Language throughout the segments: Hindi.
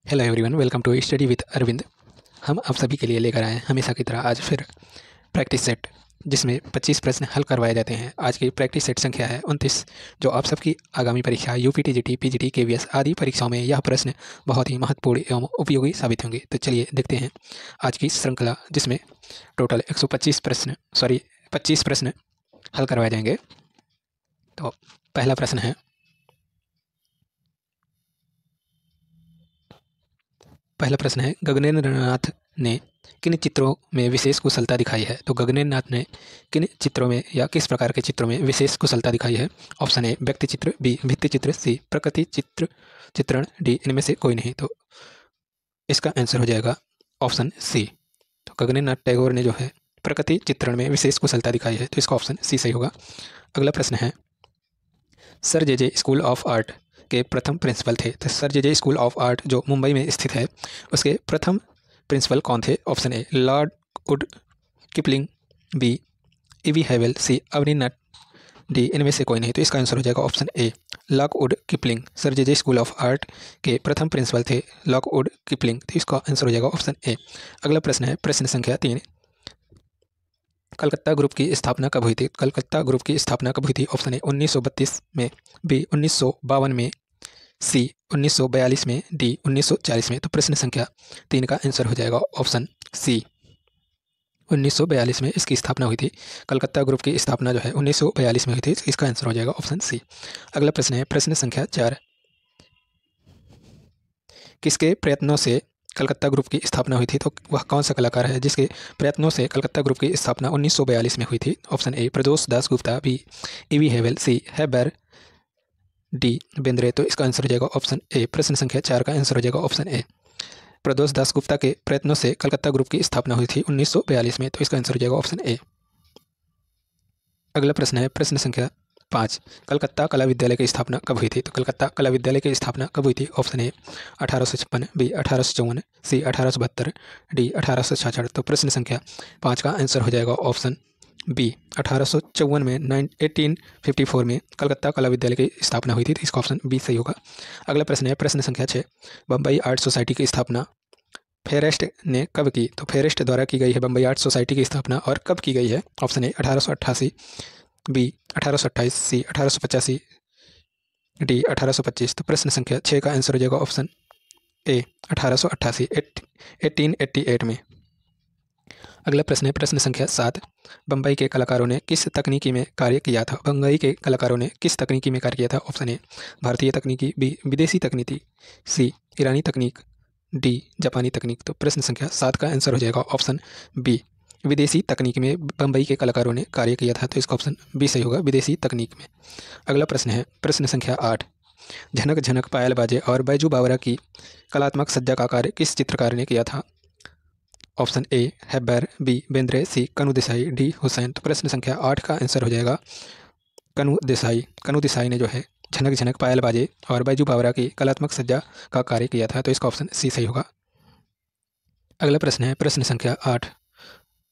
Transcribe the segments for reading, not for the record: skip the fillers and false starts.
Hello everyone, welcome to study with Arvind. हम आप सभी के लिए लेकर आए हैं हमेशा की तरह आज फिर प्रैक्टिस सेट, जिसमें 25 प्रश्न हल करवाए जाते हैं। आज की प्रैक्टिस सेट संख्या है 29, जो आप सबकी आगामी परीक्षा यूपी टीजीटी, पीजीटी, केवीएस आदि परीक्षाओं में यह प्रश्न बहुत ही महत्वपूर्ण एवं उपयोगी साबित होंगे। तो चलिए देखते हैं आज की श्रृंखला, जिसमें टोटल 25 प्रश्न हल करवाए जाएंगे। तो पहला प्रश्न है, गगनेंद्र नाथ ने किन चित्रों में विशेष कुशलता दिखाई है। तो गगनेंद्र नाथ ने किन चित्रों में या किस प्रकार के चित्रों में विशेष कुशलता दिखाई है। ऑप्शन ए व्यक्ति चित्र, बी भित्ति चित्र, सी प्रकृति चित्रण, डी इनमें से कोई नहीं। तो इसका आंसर हो जाएगा ऑप्शन सी। तो गगनेंद्र नाथ टैगोर ने जो है प्रकृति चित्रण में विशेष कुशलता दिखाई है, तो इसका ऑप्शन सी सही होगा। अगला प्रश्न है, sir J school of art के प्रथम प्रिंसिपल थे। तो sir J school of art जो मुंबई में स्थित है, उसके प्रथम प्रिंसिपल कौन थे। Option A Lord Wood Kipling, B EV Havell, C Avaninath, D इनमें से कोई नहीं। तो इसका आंसर हो जाएगा option A Lockwood Kipling. Sir J school of art के प्रथम प्रिंसिपल थे लॉकवुड किपलिंग, तो इसका आंसर हो जाएगा ऑप्शन ए। अगला प्रश्न है, प्रश्न संख्या 3, कलकत्ता ग्रुप की स्थापना कब हुई थी। कलकत्ता ग्रुप की स्थापना कब हुई थी। ऑप्शन ए 1932 में, बी 1952 में, सी 1942 में, डी 1940 में। तो प्रश्न संख्या 3 का आंसर हो जाएगा ऑप्शन सी, 1942 में इसकी स्थापना हुई थी। कलकत्ता ग्रुप की स्थापना जो है 1942 में हुई थी, इसका आंसर हो जाएगा ऑप्शन सी। अगला प्रश्न है, प्रश्न संख्या 4, किसके प्रयत्नों से कलकत्ता ग्रुप की स्थापना हुई थी। तो वह कौन सा कलाकार है जिसके प्रयत्नों से कलकत्ता ग्रुप की स्थापना 1942 में हुई थी। Option A Pradosh Das Gupta, B EV Havell, C Haber, D Bendre. तो इसका आंसर हो जाएगा ऑप्शन ए। प्रश्न संख्या 4 का आंसर हो जाएगा ऑप्शन ए। प्रदोष दास गुप्ता के प्रयत्नों से कलकत्ता ग्रुप की स्थापना हुई थी 1942 में, तो इसका आंसर हो जाएगा ऑप्शन ए। अगला प्रश्न है, प्रश्न संख्या 5, कलकत्ता कला विद्यालय की स्थापना कब हुई थी। तो कलकत्ता कला विद्यालय की स्थापना कब हुई थी। Option A 1856, B 1854, C 1872, D 1866। तो प्रश्न संख्या 5 का आंसर हो जाएगा ऑप्शन बी 1854 में 1854 में कलकत्ता कला विद्यालय की स्थापना हुई थी, तो इसका ऑप्शन बी सही होगा। अगला प्रश्न है, प्रश्न संख्या 6, बम्बई आर्ट सोसाइटी की स्थापना फेरेस्ट ने कब की। तो फेरेस्ट द्वारा की गई है बम्बई आर्ट सोसाइटी की स्थापना और कब की गई है। Option A 1888, B 1828, C 1885, D 1825। तो प्रश्न संख्या 6 का आंसर हो जाएगा ऑप्शन ए 1888, 1888 में। अगला प्रश्न है, प्रश्न संख्या 7, बम्बई के कलाकारों ने किस तकनीकी में कार्य किया था। बम्बई के कलाकारों ने किस तकनीकी में कार्य किया था। ऑप्शन ए भारतीय तकनीकी, बी विदेशी तकनीकी, सी ईरानी तकनीक, डी जापानी तकनीक। तो प्रश्न संख्या 7 का आंसर हो जाएगा ऑप्शन बी विदेशी तकनीक में बम्बई के कलाकारों ने कार्य किया था, तो इसका ऑप्शन बी सही होगा, विदेशी तकनीक में। अगला प्रश्न है, प्रश्न संख्या 8, झनक झनक पायल बाजे और बैजू बावरा की कलात्मक सज्जा का कार्य किस चित्रकार ने किया था। Option A Hebbar, B Bendre, C Kanu Desai, D Husain. तो प्रश्न संख्या 8 का आंसर हो जाएगा कनु देसाई। कनु देसाई ने जो है झनक झनक पायल बाजे और बैजू बावरा की कलात्मक सज्जा का कार्य किया था, तो इसका ऑप्शन सी सही होगा। अगला प्रश्न है, प्रश्न संख्या 8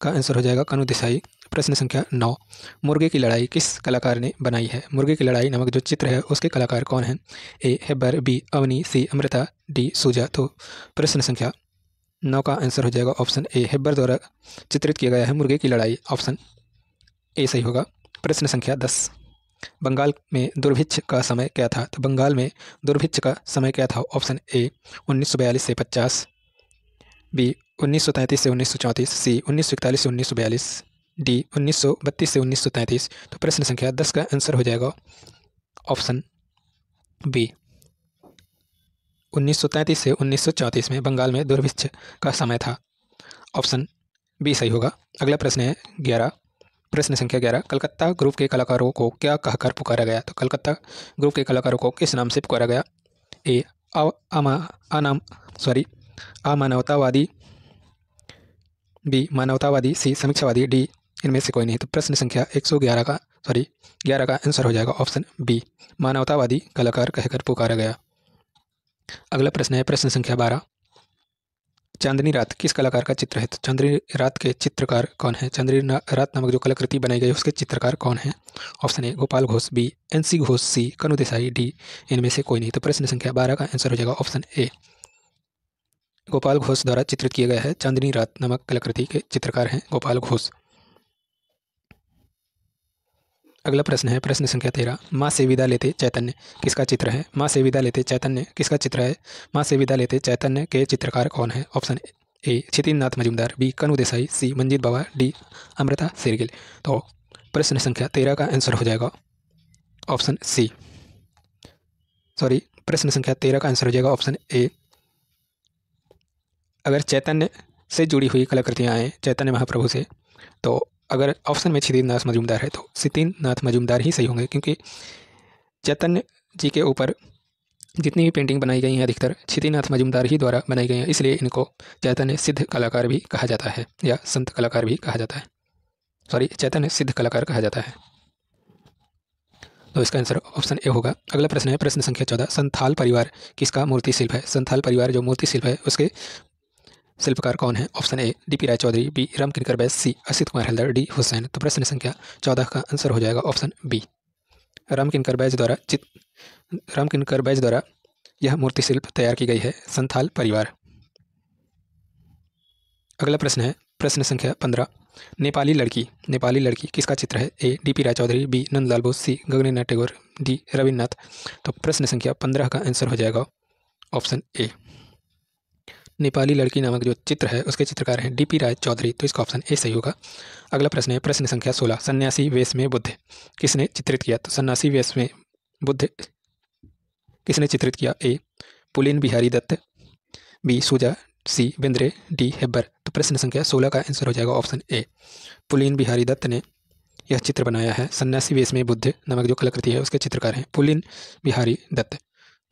का आंसर हो जाएगा कनु देसाई। प्रश्न संख्या 9, मुर्गे की लड़ाई किस कलाकार ने बनाई है। मुर्गे की लड़ाई नामक जो चित्र है उसके कलाकार कौन हैं। ए हैबर, बी अवनी, सी अमृता, डी सूजा। तो प्रश्न संख्या 9 का आंसर हो जाएगा ऑप्शन ए हैबर द्वारा चित्रित किया गया है मुर्गे की लड़ाई, ऑप्शन ए सही होगा। प्रश्न संख्या 10, बंगाल में दुर्भिक्ष का समय क्या था। तो बंगाल में दुर्भिक्ष का समय क्या था। ऑप्शन ए 1942 से 50, बी 1933 से 1934, सी 1941 से 1942, डी 1932 से 1933। तो प्रश्न संख्या 10 का आंसर हो जाएगा ऑप्शन बी 1933 से 1934 में बंगाल में दुर्भिक्ष का समय था, ऑप्शन बी सही होगा। अगला प्रश्न है 11, प्रश्न संख्या 11, कलकत्ता ग्रुप के कलाकारों को क्या कहकर पुकारा गया। तो कलकत्ता ग्रुप के कलाकारों को किस नाम से पुकारा गया। ए अमानवतावादी, बी मानवतावादी, सी समीक्षावादी, डी इनमें से कोई नहीं। तो प्रश्न संख्या 11 का आंसर हो जाएगा ऑप्शन बी मानवतावादी कलाकार कहकर पुकारा गया। अगला प्रश्न है, प्रश्न संख्या 12, चांदनी रात किस कलाकार का चित्र है। तो चांदनी रात के चित्रकार कौन है। चांदनी रात नामक जो कलाकृति बनाई गई उसके चित्रकार कौन है। Option A Gopal Ghosh, B NC Ghosh, C Kanu Desai, D इनमें से कोई नहीं। तो प्रश्न संख्या 12 का आंसर हो जाएगा ऑप्शन ए गोपाल घोष द्वारा चित्रित किया गया है। चांदनी रात नामक कलाकृति के चित्रकार हैं गोपाल घोष। अगला प्रश्न है प्रश्न संख्या 13। माँ से विदा लेते चैतन्य किसका चित्र है? माँ से विदा लेते चैतन्य किसका चित्र है? माँ से विदा लेते चैतन्य के चित्रकार कौन है? Option A Kshitij Majumdar, B Kanu Desai, C Manjit Bawa, D Amrita Shergil. तो प्रश्न संख्या 13 का आंसर हो जाएगा ऑप्शन सी, प्रश्न संख्या 13 का आंसर हो जाएगा ऑप्शन ए। अगर चैतन्य से जुड़ी हुई कलाकृतियाँ आए चैतन्य महाप्रभु से, तो अगर ऑप्शन में क्षितिज मजूमदार है तो क्षितिज मजूमदार ही सही होंगे, क्योंकि चैतन्य जी के ऊपर जितनी भी पेंटिंग बनाई गई हैं अधिकतर क्षितिज मजूमदार ही द्वारा बनाई गई हैं, इसलिए इनको चैतन्य सिद्ध कलाकार भी कहा जाता है या संत कलाकार भी कहा जाता है। चैतन्य सिद्ध कलाकार कहा जाता है। तो इसका आंसर ऑप्शन ए होगा। अगला प्रश्न है प्रश्न संख्या 14। संथाल परिवार किसका मूर्ति शिल्प है? संथाल परिवार जो मूर्ति शिल्प है उसके शिल्पकार कौन है? Option A DP Roy Chowdhury, B Ramkinkar Baij, C Asit Kumar Haldar, D Husain. तो प्रश्न संख्या 14 का आंसर हो जाएगा ऑप्शन बी, रामकिंकर बैस द्वारा यह मूर्ति शिल्प तैयार की गई है, संथाल परिवार। अगला प्रश्न है प्रश्न संख्या 15। नेपाली लड़की किसका चित्र है? ए डीपी राय चौधरी, बी नंदलाल बोस, सी गगनेन्द्रनाथ टैगोर, डी रविन्द्रनाथ। तो प्रश्न संख्या 15 का आंसर हो जाएगा ऑप्शन ए, नेपाली लड़की नामक जो चित्र है उसके चित्रकार हैं डीपी राय चौधरी। तो इसका ऑप्शन ए सही होगा। अगला प्रश्न है प्रश्न संख्या 16। सन्यासी वेश में बुद्ध किसने चित्रित किया? तो सन्यासी वेश में बुद्ध किसने चित्रित किया? A Pulin Bihari Dutt, B Souza, C Bendre, D Hebbar. तो प्रश्न संख्या 16 का आंसर हो जाएगा ऑप्शन ए, पुलिन बिहारी दत्त ने यह चित्र बनाया है। सन्यासी वेश में बुद्ध नामक जो कलाकृति है उसके चित्रकार हैं पुलिन बिहारी दत्त।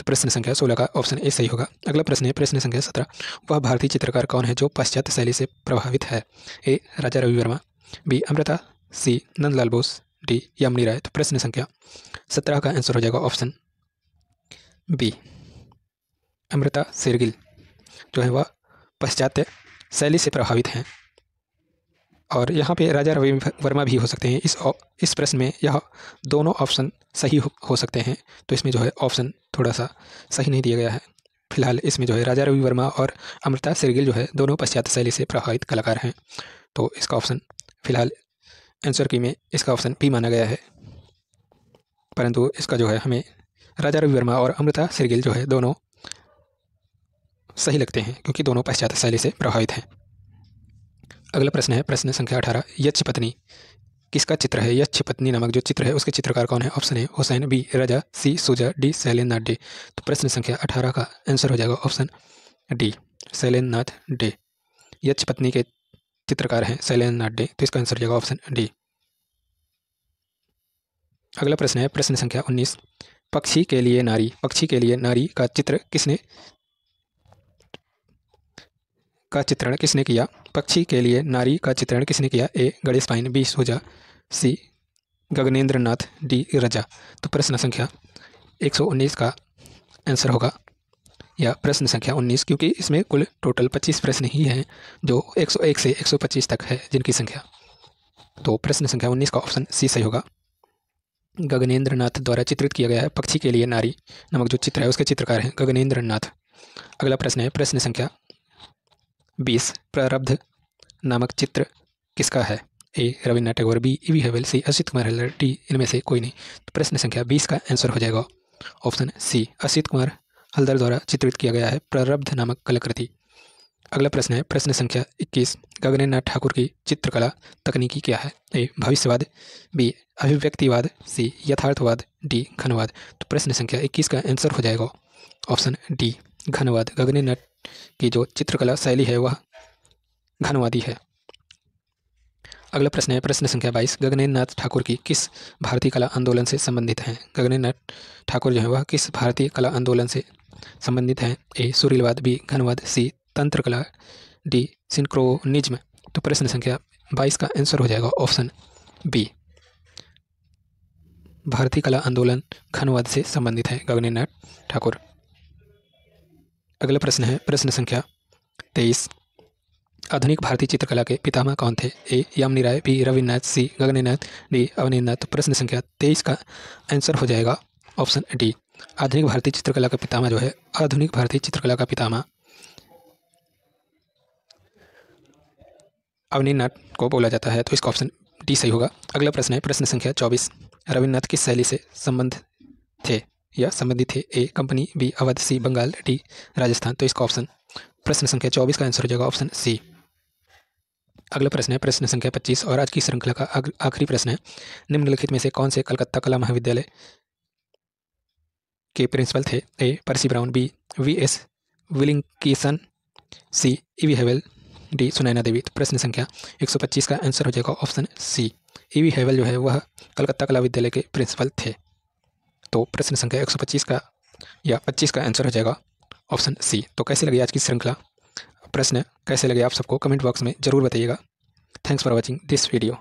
तो प्रश्न संख्या 16 का ऑप्शन ए सही होगा। अगला प्रश्न है प्रश्न संख्या 17। वह भारतीय चित्रकार कौन है जो पाश्चात्य शैली से प्रभावित है? ए राजा रवि वर्मा, बी अमृता, सी नंदलाल बोस, डी यामिनी राय। तो प्रश्न संख्या 17 का आंसर हो जाएगा ऑप्शन बी, अमृता शेरगिल जो है वह पाश्चात्य शैली से प्रभावित हैं। और यहाँ पे राजा रवि वर्मा भी हो सकते हैं। इस प्रश्न में यह दोनों ऑप्शन सही हो सकते हैं। तो इसमें जो है ऑप्शन थोड़ा सा सही नहीं दिया गया है। फिलहाल इसमें जो है राजा रवि वर्मा और अमृता शेरगिल जो है दोनों पाश्चात्य शैली से प्रभावित कलाकार हैं। तो इसका ऑप्शन फिलहाल आंसर की में इसका ऑप्शन बी माना गया है, परंतु इसका जो है हमें राजा रवि वर्मा और अमृता शेरगिल जो है दोनों सही लगते हैं, क्योंकि दोनों पाश्चात्य शैली से प्रभावित हैं। अगला प्रश्न है प्रश्न संख्या 18। यक्ष पत्नी किसका चित्र है? यक्ष पत्नी नामक जो चित्र है उसके चित्रकार कौन है? Option A Hussain, B Raja, C Souza, D Sailendranath De. तो प्रश्न संख्या 18 का आंसर हो जाएगा ऑप्शन डी, शैलेंद्रनाथ डे। यक्ष पत्नी के चित्रकार हैं शैलेंद्रनाथ डे। तो इसका आंसर हो जाएगा ऑप्शन डी। अगला प्रश्न है प्रश्न संख्या 19। पक्षी के लिए नारी का चित्रण किसने किया? पक्षी के लिए नारी का चित्रण किसने किया? ए गणेश पाइन, बी सुजा, सी गगनेन्द्रनाथ, डी रजा। तो प्रश्न संख्या 119 का आंसर होगा, या प्रश्न संख्या 19, क्योंकि इसमें कुल टोटल 25 प्रश्न ही हैं जो 101 से 125 तक है जिनकी संख्या। तो प्रश्न संख्या 19 का ऑप्शन सी सही होगा। गगनेन्द्रनाथ द्वारा चित्रित किया गया है पक्षी के लिए नारी नामक जो चित्र है उसके चित्रकार हैं गगनेन्द्रनाथ। अगला प्रश्न है प्रश्न संख्या 20। प्रारब्ध नामक चित्र किसका है? ए रविन्द्रनाथ टैगोर, बी ई.वी. हेवल, सी असित कुमार हल्दर, डी इनमें से कोई नहीं। तो प्रश्न संख्या 20 का आंसर हो जाएगा ऑप्शन सी, असित कुमार हल्दर द्वारा चित्रित किया गया है प्रारब्ध नामक कलाकृति। अगला प्रश्न है प्रश्न संख्या 21। गगनेन्द्रनाथ ठाकुर की चित्रकला तकनीकी क्या है? ए भविष्यवाद, बी अभिव्यक्तिवाद, सी यथार्थवाद, डी घनवाद। तो प्रश्न संख्या 21 का आंसर हो जाएगा ऑप्शन डी, घनवाद। गगनेन्द्रनाथ की जो चित्रकला शैली है वह घनवादी है। अगला प्रश्न है प्रश्न संख्या 22। गगनेन्द्रनाथ ठाकुर की किस भारतीय कला आंदोलन से संबंधित हैं? गगनेन्द्रनाथ ठाकुर जो है वह किस भारतीय कला आंदोलन से संबंधित हैं? ए सुरीलवाद, बी घनवाद, सी तंत्र कला, डी सिंक्रोनिज्म। तो प्रश्न संख्या 22 का आंसर हो जाएगा ऑप्शन बी, भारतीय कला आंदोलन घनवाद से संबंधित है गगनेन्द्रनाथ ठाकुर। अगला प्रश्न है प्रश्न संख्या 23। आधुनिक भारतीय चित्रकला के पितामह कौन थे? ए यामिनी राय, बी रविन्द्रनाथ, सी गगनेन्द्रनाथ, डी अवनीन्द्रनाथ। तो प्रश्न संख्या 23 का आंसर हो जाएगा ऑप्शन डी, आधुनिक भारतीय चित्रकला का पितामह जो है, आधुनिक भारतीय चित्रकला का पितामह अवनीनाथ को बोला जाता है, तो इसका ऑप्शन डी सही होगा। अगला प्रश्न है प्रश्न संख्या 24। रविन्द्रनाथ किस शैली से संबंधित थे? ए कंपनी, बी अवध, सी बंगाल, डी राजस्थान। तो इसका ऑप्शन प्रश्न संख्या 24 का आंसर हो जाएगा ऑप्शन सी। अगला प्रश्न है प्रश्न संख्या 25 और आज की श्रृंखला का आखिरी प्रश्न है। निम्नलिखित में से कौन से कलकत्ता कला महाविद्यालय के प्रिंसिपल थे? ए पर्सी ब्राउन, बी वी.एस. विलिंगकिसन, सी ईवी हेवल, डी सुनैना देवी। तो प्रश्न संख्या 125 का आंसर हो जाएगा ऑप्शन सी। ईवी हेवल जो है वह कलकत्ता कला विद्यालय के प्रिंसिपल थे। तो प्रश्न संख्या 125 का या 25 का आंसर हो जाएगा ऑप्शन सी। तो कैसे लगी आज की श्रृंखला, प्रश्न कैसे लगे आप सबको कमेंट बॉक्स में ज़रूर बताइएगा। Thanks for watching this video.